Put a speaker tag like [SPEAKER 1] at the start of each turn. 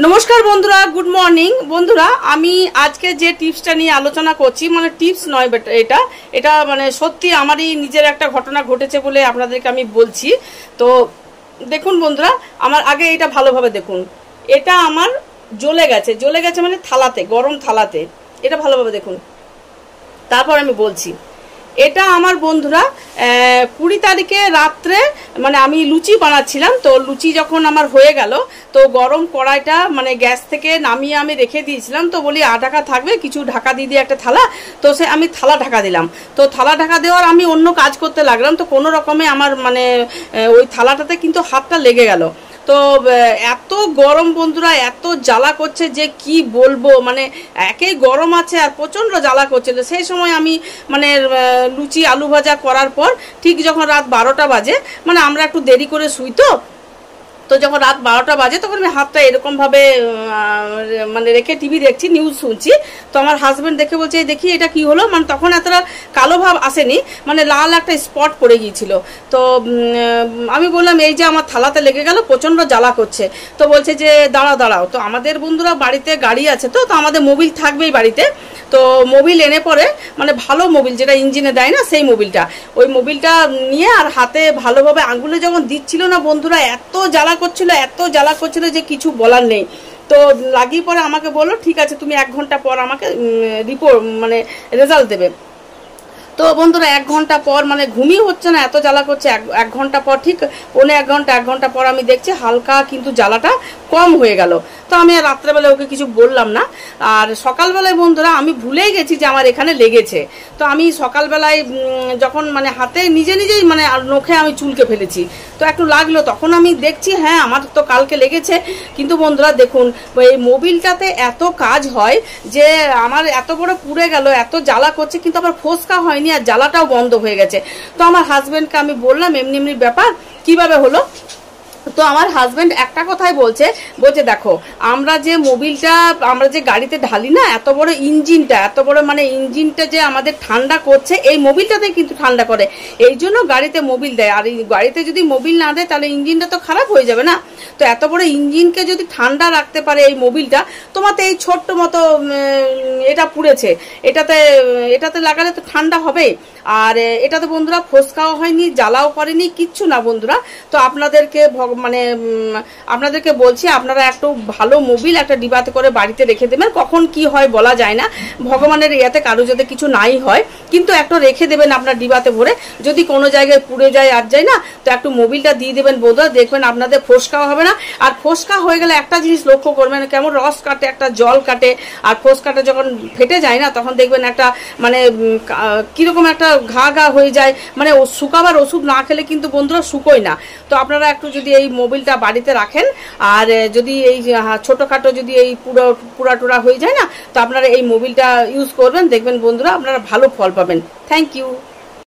[SPEAKER 1] নমস্কার বন্ধুরা, good morning বন্ধুরা। আমি আজকে যে টিপসটা নিয়ে আলোচনা করছি, মানে টিপস নয়, বাট এটা মানে সত্যি আমারই নিজের একটা ঘটনা ঘটেছে বলে আপনাদেরকে আমি বলছি। তো দেখুন বন্ধুরা, আমার আগে এটা ভালোভাবে দেখুন। এটা আমার জ্বলে গেছে মানে থালাতে, গরম থালাতে। এটা ভালোভাবে দেখুন, তারপর আমি বলছি। এটা আমার বন্ধুরা 20 তারিখে রাত্রে, মানে আমি লুচি বানাচ্ছিলাম। তো লুচি যখন আমার হয়ে গেল, তো গরম কড়াইটা মানে গ্যাস থেকে নামিয়ে আমি রেখে দিয়েছিলাম। তো বলি ঢাকা থাকবে, কিছু ঢাকা দিয়ে দিয়ে একটা থালা। তো সে আমি থালা ঢাকা দিলাম। তো থালা ঢাকা দেওয়ার আমি অন্য কাজ করতে লাগলাম। তো কোনো রকমে আমার মানে ওই থালাটাতে কিন্তু হাতটা লেগে গেল। তো এত গরম বন্ধুরা, এত জ্বালা করছে যে কি বলবো, মানে একেই গরম আছে আর প্রচণ্ড জ্বালা করছে। তো সেই সময় আমি মানে লুচি আলু ভাজা করার পর ঠিক যখন রাত 12টা বাজে, মানে আমরা একটু দেরি করে শুই, তো যখন রাত 12টা বাজে তখন আমি হাতটা এরকমভাবে মানে রেখে টিভি দেখছি, নিউজ শুনছি। তো আমার হাজব্যান্ড দেখে বলছে, দেখি এটা কি হলো। মানে তখন এতটা কালো ভাব আসেনি, মানে লাল একটা স্পট পড়ে গিয়েছিল। তো আমি বললাম, এই যে আমার থালাতে লেগে গেল, প্রচণ্ড জ্বালা করছে। তো বলছে যে দাঁড়াও। তো আমাদের বন্ধুরা বাড়িতে গাড়ি আছে, তো আমাদের মোবিল থাকবেই বাড়িতে। তো মোবিল এনে পরে, মানে ভালো মোবিল যেটা ইঞ্জিনে দেয় না, সেই মোবিলটা, ওই মোবিলটা নিয়ে আর হাতে ভালোভাবে আঙুলে যখন দিচ্ছিল না বন্ধুরা, এত জ্বালা করছিল যে কিছু বলার নেই। তো লাগিয়ে পরে আমাকে বললো, ঠিক আছে তুমি 1 ঘন্টা পর আমাকে রিপোর্ট মানে রেজাল্ট দেবে। তো বন্ধুরা 1 ঘন্টা পর, মানে ঘুমই হচ্ছে না, এত জ্বালা করছে। 1 ঘন্টা পর, ঠিক 1 ঘন্টা পর আমি দেখছি হালকা কিন্তু জ্বালাটা কম হয়ে গেল। তো আমি আর রাত্রেবেলা ওকে কিছু বললাম না। আর সকালবেলায় বন্ধুরা আমি ভুলেই গেছি যে আমার এখানে লেগেছে। তো আমি সকালবেলায় যখন মানে হাতে নিজেই মানে নখে আমি চুলকে ফেলেছি, তো একটু লাগলো। তখন আমি দেখছি হ্যাঁ আমার তো কালকে লেগেছে। কিন্তু বন্ধুরা দেখুন, এই মোবিলটাতে এত কাজ হয় যে আমার এত বড় পুড়ে গেল, এত জ্বালা করছে, কিন্তু আমার ফোসকা হয়নি আর জ্বালাটাও বন্ধ হয়ে গেছে। তো আমার হাজবেন্ডকে আমি বললাম এমনি ব্যাপার, কিভাবে হলো। তো আমার হাজবেন্ড একটা কথাই বলছে দেখো, আমরা যে মোবিলটা আমরা যে গাড়িতে ঢালি না, এত বড় মানে ইঞ্জিনটা যে আমাদের ঠান্ডা করছে, এই মোবিলটাতে কিন্তু ঠান্ডা করে, এই জন্য গাড়িতে মোবিল দেয়। আর এই গাড়িতে যদি মোবিল না দেয় তাহলে ইঞ্জিনটা তো খারাপ হয়ে যাবে না। তো এত বড় ইঞ্জিনকে যদি ঠান্ডা রাখতে পারে এই মোবিলটা, তোমাতে এই ছোট্ট মতো এটা পুড়েছে, এটাতে লাগালে তো ঠান্ডা হবে। আর এটাতে বন্ধুরা ফোসকাও হয়নি, জ্বালাও করেনি, কিচ্ছু না বন্ধুরা। তো আপনাদেরকে বলছি, আপনারা একটু ভালো মোবিল একটা ডিবাতে করে বাড়িতে রেখে দেবেন। কখন কি হয় বলা যায় না, ভগবানের ইয়াতে কারো যাতে কিছু নাই হয়, কিন্তু একটু রেখে দেবেন আপনার ডিবাতে ভরে। যদি কোনো জায়গায় পুড়ে যায় আর যায় না, তো একটু মোবিলটা দিয়ে দেবেন বন্ধুরা, দেখবেন আপনাদের ফোসকাও হবে না। আর ফোসকা হয়ে গেলে একটা জিনিস লক্ষ্য করবেন, কেমন রস কাটে, একটা জল কাটে। আর ফোসকাটা যখন ফেটে যায় না, তখন দেখবেন একটা মানে কিরকম একটা ঘা হয়ে যায়, মানে শুকাবার ওষুধ না খেলে কিন্তু বন্ধুরা শুকোয় না। তো আপনারা একটু যদি এই মোবিলটা বাড়িতে রাখেন, আর যদি এই ছোটখাটো যদি এই পুরা টোরা হয়ে যায় না, তো আপনারা এই মোবিলটা ইউজ করবেন, দেখবেন বন্ধুরা আপনারা ভালো ফল পাবেন। Thank you.